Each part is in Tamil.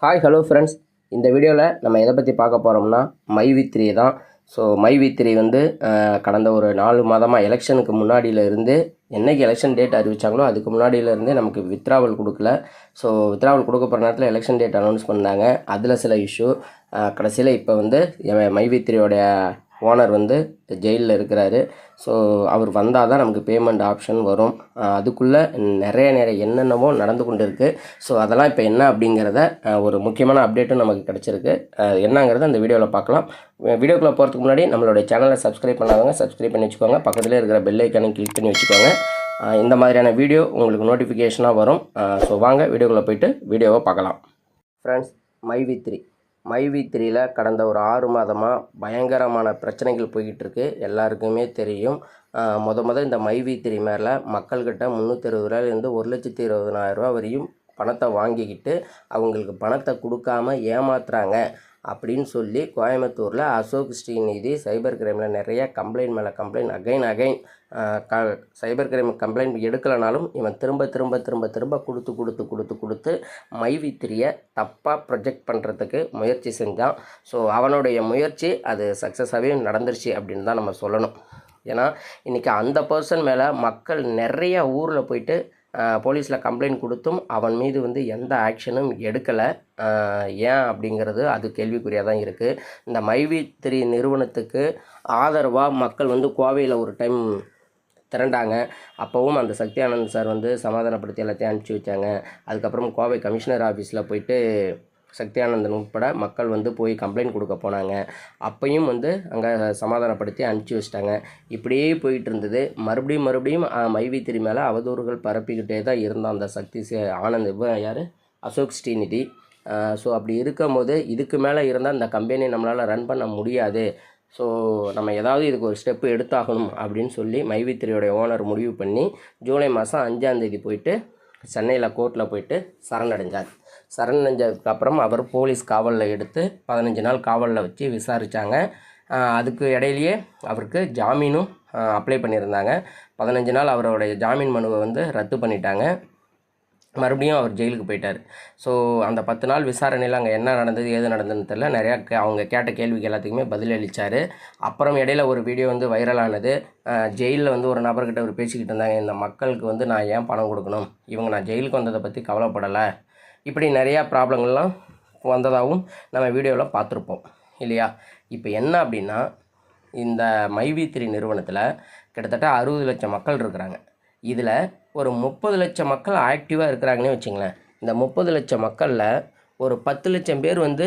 ஹாய் ஹலோ ஃப்ரெண்ட்ஸ், இந்த வீடியோவில் நம்ம எதை பற்றி பார்க்க போகிறோம்னா மைவி3 தான். ஸோ மைவி3 வந்து கடந்த ஒரு 4 மாதமாக எலெக்ஷனுக்கு முன்னாடியிலேருந்து என்றைக்கு எலெக்ஷன் டேட் அறிவித்தாங்களோ அதுக்கு முன்னாடியிலேருந்தே நமக்கு வித்ராவல் கொடுக்கல. ஸோ வித்ராவல் கொடுக்க போகிற நேரத்தில் எலெக்ஷன் டேட் அனௌன்ஸ் பண்ணாங்க. அதில் சில இஷ்யூ கடைசியில் இப்போ வந்து மைவி3யோடைய ஓனர் வந்து ஜெயிலில் இருக்கிறாரு. ஸோ அவர் வந்தால் தான் நமக்கு பேமெண்ட் ஆப்ஷன் வரும். அதுக்குள்ளே நிறைய என்னென்னவோ நடந்து கொண்டு இருக்குது. ஸோ அதெல்லாம் இப்போ என்ன அப்படிங்கிறத ஒரு முக்கியமான அப்டேட்டும் நமக்கு கிடச்சிருக்கு. என்னங்கிறத அந்த வீடியோவில் பார்க்கலாம். வீடியோக்குள்ளே போகிறதுக்கு முன்னாடி நம்மளுடைய சேனலை சப்ஸ்கிரைப் பண்ணாதவங்க சப்ஸ்கிரைப் பண்ணி வச்சுக்கோங்க. பக்கத்தில் இருக்கிற பெல் ஐக்கானையும் கிளிக் பண்ணி வச்சுக்கோங்க. இந்த மாதிரியான வீடியோ உங்களுக்கு நோட்டிஃபிகேஷனாக வரும். ஸோ வாங்க வீடியோக்குள்ளே போய்ட்டு வீடியோவை பார்க்கலாம். ஃப்ரெண்ட்ஸ், மைவி3யில் கடந்த ஒரு 6 மாதமாக பயங்கரமான பிரச்சனைகள் போய்கிட்டு இருக்கு. எல்லாருக்குமே தெரியும். இந்த மைவி3 மேலே மக்கள்கிட்ட 360 ரூபாயிலேருந்து 1,20,000 ரூபா வரையும் பணத்தை வாங்கிக்கிட்டு அவங்களுக்கு பணத்தை கொடுக்காம ஏமாத்துறாங்க அப்படின்னு சொல்லி கோயம்புத்தூரில் அசோக் ஸ்ரீநிதி சைபர் கிரைமில் நிறைய கம்ப்ளைண்ட் மேலே complaint again cyber crime complaint எடுக்கலைனாலும் இவன் திரும்ப கொடுத்து மைவி3யை தப்பாக ப்ரொஜெக்ட் பண்ணுறதுக்கு முயற்சி செஞ்சான். ஸோ அவனுடைய முயற்சி அது சக்ஸஸாகவே நடந்துருச்சு அப்படின்னு தான் நம்ம சொல்லணும். ஏன்னா இன்றைக்கி அந்த பர்சன் மேலே மக்கள் நிறைய ஊரில் போயிட்டு போலீஸில் கம்ப்ளைண்ட் கொடுத்தும் அவன் மீது வந்து எந்த ஆக்ஷனும் எடுக்கலை. ஏன் அப்படிங்கிறது அது கேள்விக்குறியாக தான் இருக்குது. இந்த மைவி3 நிறுவனத்துக்கு ஆதரவாக மக்கள் வந்து கோவையில் ஒரு டைம் திரண்டாங்க. அப்போவும் அந்த சக்தி ஆனந்த் சார் வந்து சமாதானப்படுத்தி எல்லாத்தையும் அனுப்பிச்சி வச்சாங்க. அதுக்கப்புறம் கோவை கமிஷனர் ஆஃபீஸில் போயிட்டு சக்தி ஆனந்தன் உட்பட மக்கள் வந்து போய் கம்ப்ளைண்ட் கொடுக்க போனாங்க. அப்பையும் வந்து அங்கே சமாதானப்படுத்தி அனுப்பிச்சி வச்சிட்டாங்க. இப்படியே போயிட்டு இருந்தது. மறுபடியும் மைவி3 மேலே அவதூறுகள் பரப்பிக்கிட்டே தான் இருந்தான் அந்த சக்தி ஆனந்த் யார் அசோக் ஸ்ரீநிதி. ஸோ அப்படி இருக்கும்போது இதுக்கு மேலே இருந்தால் இந்த கம்பெனி நம்மளால் ரன் பண்ண முடியாது. ஸோ நம்ம ஏதாவது இதுக்கு ஒரு ஸ்டெப்பு எடுத்தாகணும் அப்படின்னு சொல்லி மைவி3யோடைய ஓனர் முடிவு பண்ணி ஜூலை மாதம் 5ஆம் தேதி போயிட்டு சென்னையில் கோர்ட்டில் போயிட்டு சரணடைஞ்சதுக்கப்புறம் அவர் போலீஸ் காவலில் எடுத்து 15 நாள் காவலில் வச்சு விசாரித்தாங்க. அதுக்கு இடையிலேயே அவருக்கு ஜாமீனும் அப்ளை பண்ணியிருந்தாங்க. 15 நாள் அவருடைய ஜாமீன் மனுவை வந்து ரத்து பண்ணிட்டாங்க. மறுபடியும் அவர் ஜெயிலுக்கு போயிட்டார். ஸோ அந்த 10 நாள் விசாரணையில் அங்கே என்ன நடந்தது ஏது நடந்ததுன்னு தெரியல. நிறையா அவங்க கேட்ட கேள்விக்கு எல்லாத்துக்குமே பதிலளித்தார். அப்புறம் இடையில ஒரு வீடியோ வந்து வைரலானது. ஜெயிலில் வந்து ஒரு நபர்கிட்ட அவர் பேசிக்கிட்டு இருந்தாங்க, இந்த மக்களுக்கு வந்து நான் ஏன் பணம் கொடுக்கணும், நான் ஜெயிலுக்கு வந்ததை பற்றி கவலைப்படலை, இப்படி நிறையா ப்ராப்ளங்கள்லாம் வந்ததாகவும் நம்ம வீடியோவில் பார்த்துருப்போம் இல்லையா. இப்போ என்ன அப்படின்னா, இந்த மைவி3 நிறுவனத்தில் கிட்டத்தட்ட 60 லட்சம் மக்கள் இருக்கிறாங்க. இதில் ஒரு 30 லட்சம் மக்கள் ஆக்டிவாக இருக்கிறாங்கன்னே வச்சுங்களேன். இந்த 30 லட்சம் மக்களில் ஒரு 10 லட்சம் பேர் வந்து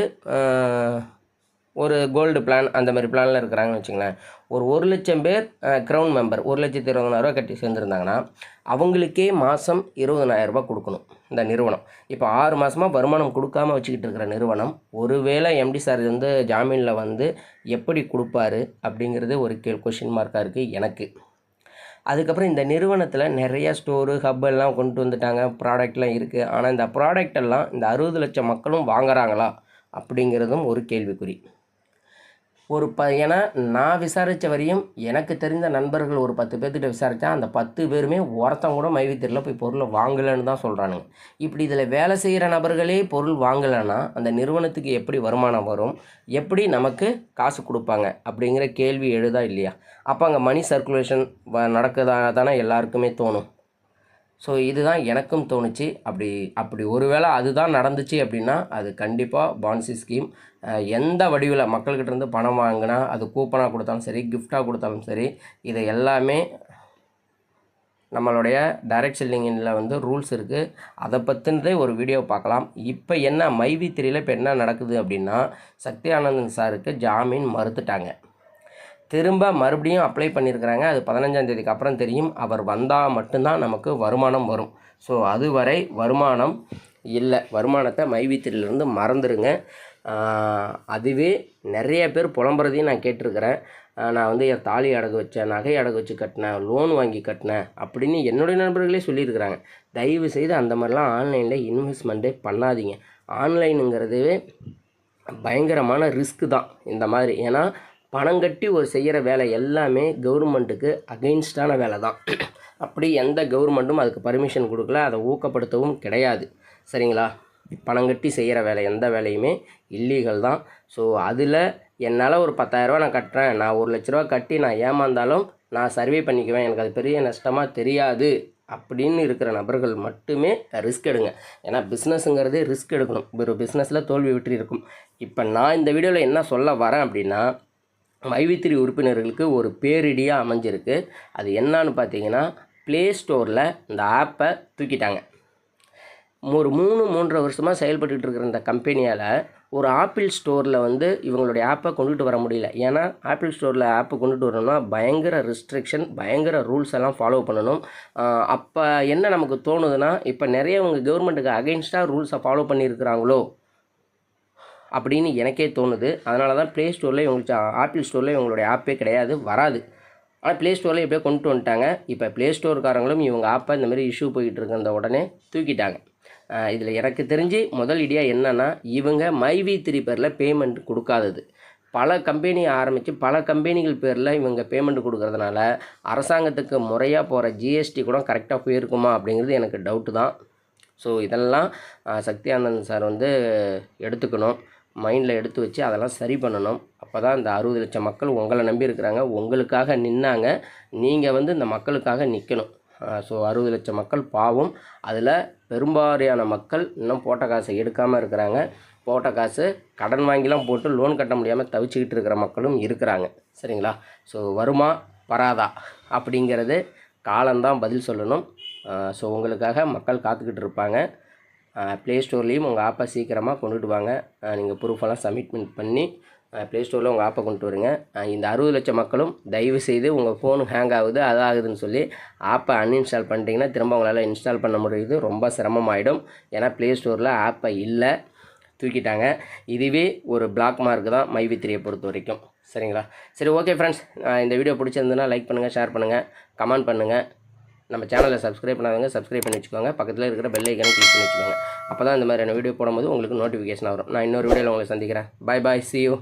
ஒரு கோல்டு பிளான் அந்த மாதிரி பிளானில் இருக்கிறாங்கன்னு வச்சுங்களேன். ஒரு 1 லட்சம் பேர் க்ரௌன் மெம்பர் 1,20,000 ரூபா கட்டி சேர்ந்துருந்தாங்கன்னா அவங்களுக்கே மாதம் 20,000 ரூபா கொடுக்கணும் இந்த நிறுவனம். இப்போ 6 மாதமாக வருமானம் கொடுக்காமல் வச்சுக்கிட்டு இருக்கிற நிறுவனம் ஒருவேளை எம்டி சார் வந்து ஜாமீனில் வந்து எப்படி கொடுப்பாரு அப்படிங்கிறது ஒரு கொஷின் மார்க்காக இருக்குது எனக்கு. அதுக்கப்புறம் இந்த நிறுவனத்தில் நிறைய ஸ்டோரு ஹப்பெல்லாம் கொண்டு வந்துட்டாங்க, ப்ராடக்ட்லாம் இருக்குது. ஆனால் இந்த ப்ராடக்டெல்லாம் இந்த 60 லட்சம் மக்களும் வாங்குறாங்களா அப்படிங்கிறதும் ஒரு கேள்விக்குறி. ஏன்னா நான் விசாரித்த வரையும் எனக்கு தெரிந்த நண்பர்கள் ஒரு 10 பேர்த்திட்ட விசாரித்தா அந்த 10 பேருமே ஒருத்தவங்க கூட மைவி3யில் போய் பொருளை வாங்கலைன்னு தான் சொல்கிறானுங்க. இப்படி இதில் வேலை செய்கிற நபர்களே பொருள் வாங்கலைன்னா அந்த நிறுவனத்துக்கு எப்படி வருமானம் வரும், எப்படி நமக்கு காசு கொடுப்பாங்க அப்படிங்கிற கேள்வி எழுதா இல்லையா. அப்போ அங்கே மணி சர்க்குலேஷன் நடக்குதா தானே எல்லாருக்குமே தோணும். ஸோ இதுதான் எனக்கும் தோணுச்சு. அப்படி ஒருவேளை அதுதான் நடந்துச்சு அப்படின்னா அது கண்டிப்பாக பான்சி ஸ்கீம். எந்த வடிவில் மக்கள்கிட்ட இருந்து பணம் வாங்கினா அது கூப்பனாக கொடுத்தாலும் சரி, கிஃப்டாக கொடுத்தாலும் சரி, இதை எல்லாமே நம்மளுடைய டைரக்ட் செல்லிங்கில் வந்து ரூல்ஸ் இருக்குது. அதை பற்றினதே ஒரு வீடியோ பார்க்கலாம். இப்போ என்ன மைவி3யில் இப்போ என்ன நடக்குது அப்படின்னா, சக்தி ஆனந்தன் சாருக்கு ஜாமீன் மறுத்துட்டாங்க. மறுபடியும் அப்ளை பண்ணியிருக்கிறாங்க. அது 15ஆம் தேதிக்கு அப்புறம் தெரியும். அவர் வந்தால் மட்டும்தான் நமக்கு வருமானம் வரும். ஸோ அதுவரை வருமானம் இல்லை. வருமானத்தை மைவி3லேருந்து மறந்துடுங்க. அதுவே நிறைய பேர் புலம்புறதையும் நான் கேட்டிருக்கிறேன். நான் வந்து என் தாலி அடகு வச்சேன், நகை அடகு வச்சு கட்டினேன், லோன் வாங்கி கட்டினேன் அப்படின்னு என்னுடைய நண்பர்களே சொல்லியிருக்கிறாங்க. தயவு செய்து அந்த மாதிரிலாம் ஆன்லைனில் இன்வெஸ்ட்மெண்ட்டே பண்ணாதீங்க. ஆன்லைனுங்கிறதுவே பயங்கரமான ரிஸ்க்கு தான் இந்த மாதிரி. ஏன்னா பணம் கட்டி ஒரு செய்கிற வேலை எல்லாமே கவர்மெண்ட்டுக்கு அகெயின்ஸ்டான வேலை தான். அப்படி எந்த கவர்மெண்ட்டும் அதுக்கு பர்மிஷன் கொடுக்கல, அதை ஊக்கப்படுத்தவும் கிடையாது. சரிங்களா? பணம் கட்டி செய்கிற வேலை எந்த வேலையுமே இல்லீகல் தான். ஸோ அதில் என்னால் ஒரு 10,000 நான் கட்டுறேன், நான் 1,00,000 ரூபா கட்டி நான் ஏமாந்தாலும் நான் சர்வே பண்ணிக்குவேன், எனக்கு அது பெரிய நஷ்டமாக தெரியாது அப்படின்னு இருக்கிற நபர்கள் மட்டுமே ரிஸ்க் எடுங்க. ஏன்னா பிஸ்னஸுங்கிறதே ரிஸ்க் எடுக்கணும். ஒரு பிஸ்னஸில் தோல்வி வெற்றி இருக்கும். இப்போ நான் இந்த வீடியோவில் என்ன சொல்ல வரேன் அப்படின்னா, மைவி3 உறுப்பினர்களுக்கு ஒரு பேரிடியாக அமைஞ்சிருக்கு. அது என்னான்னு பார்த்தீங்கன்னா, ப்ளே ஸ்டோரில் இந்த ஆப்பை தூக்கிட்டாங்க. ஒரு 3-3.5 வருஷமாக செயல்பட்டுட்டு இருக்கிற இந்த கம்பெனியால் ஒரு ஆப்பிள் ஸ்டோரில் வந்து இவங்களுடைய ஆப்பை கொண்டுட்டு வர முடியல. ஏன்னா ஆப்பிள் ஸ்டோரில் ஆப்பை கொண்டுட்டு வரணும்னா பயங்கர ரெஸ்ட்ரிக்ஷன், பயங்கர ரூல்ஸ் எல்லாம் ஃபாலோ பண்ணணும். அப்போ என்ன நமக்கு தோணுதுன்னா, இப்போ நிறைய இவங்க கவர்மெண்ட்டுக்கு அகெயின்ஸ்டாக ரூல்ஸை ஃபாலோ பண்ணியிருக்கிறாங்களோ அப்படின்னு எனக்கே தோணுது. அதனால தான் ப்ளே ஸ்டோரில் இவங்களுக்கு ஆப்பிள் ஸ்டோரில் இவங்களுடைய ஆப்பே கிடையாது, வராது. ஆனால் ப்ளே ஸ்டோரில் எப்படியோ கொண்டு வந்துட்டாங்க. இப்போ ப்ளே ஸ்டோர்காரங்களும் இவங்க ஆப்பை இந்தமாதிரி இஷ்யூ போயிட்டு இருக்கிற உடனே தூக்கிட்டாங்க. இதில் எனக்கு தெரிஞ்சு முதல் ஐடியா என்னென்னா, இவங்க மைவி3 பேரில் பேமெண்ட் கொடுக்காதது. பல கம்பெனி ஆரம்பித்து பல கம்பெனிகள் பேரில் இவங்க பேமெண்ட் கொடுக்கறதுனால அரசாங்கத்துக்கு முறையாக போகிற ஜிஎஸ்டி கூட கரெக்டாக போயிருக்குமா அப்படிங்கிறது எனக்கு டவுட்டு தான். ஸோ இதெல்லாம் சக்தி ஆனந்த் சார் வந்து எடுத்துக்கணும், மைண்டில் எடுத்து வச்சு அதெல்லாம் சரி பண்ணணும். அப்போ தான் இந்த 60 லட்சம் மக்கள் உங்களை நம்பி இருக்கிறாங்க, உங்களுக்காக நின்னாங்க. நீங்கள் வந்து இந்த மக்களுக்காக நிற்கணும். ஸோ 60 லட்சம் மக்கள் பாவம். அதில் பெரும்பாலான மக்கள் இன்னும் போட்ட காசை எடுக்காமல் இருக்கிறாங்க. போட்ட காசு கடன் வாங்கிலாம் போட்டு லோன் கட்ட முடியாமல் தவிச்சிக்கிட்டு இருக்கிற மக்களும் இருக்கிறாங்க. சரிங்களா? ஸோ வருமா வராதா அப்படிங்கிறது காலம்தான் பதில் சொல்லணும். ஸோ உங்களுக்காக மக்கள் காத்துக்கிட்டு இருப்பாங்க. ப்ளே ஸ்டோர்லேயும் உங்கள் ஆப்பை சீக்கிரமாக கொண்டுட்டு வாங்க. நீங்கள் ப்ரூஃபெல்லாம் சப்மிட் பண்ணி ப்ளே ஸ்டோரில் உங்கள் ஆப்பை கொண்டு வருங்க. இந்த 60 லட்சம் மக்களும் தயவு செய்து உங்கள் ஃபோனு ஹேங் ஆகுது அதாகுதுன்னு சொல்லி ஆப்பை அன்இன்ஸ்டால் பண்ணிட்டீங்கன்னா திரும்ப உங்களால் இன்ஸ்டால் பண்ண முடியுது, ரொம்ப சிரமமாயிடும். ஏன்னா ப்ளே ஸ்டோரில் ஆப்பை இல்லை, தூக்கிட்டாங்க. இதுவே ஒரு பிளாக் மார்க் தான் மைவி3யை பொறுத்த வரைக்கும். சரிங்களா? சரி, ஓகே ஃப்ரெண்ட்ஸ், இந்த வீடியோ பிடிச்சிருந்ததுன்னா லைக் பண்ணுங்கள், ஷேர் பண்ணுங்கள், கமெண்ட் பண்ணுங்கள். நம்ம சேனலை சப்ஸ்கிரைப் பண்ணாதவங்க சப்ஸ்கிரைப் பண்ணி வச்சுக்கோங்க. பக்கத்தில் இருக்கிற பெல் ஐக்கானை கிளிக் பண்ணி வச்சுக்கோங்க. அப்போ தான் இந்த மாதிரியான வீடியோ போடும்போது உங்களுக்கு நோட்டிஃபிகேஷன் வரும். நான் இன்னொரு வீடியோவில் உங்களை சந்திக்கிறேன். Bye bye, see you.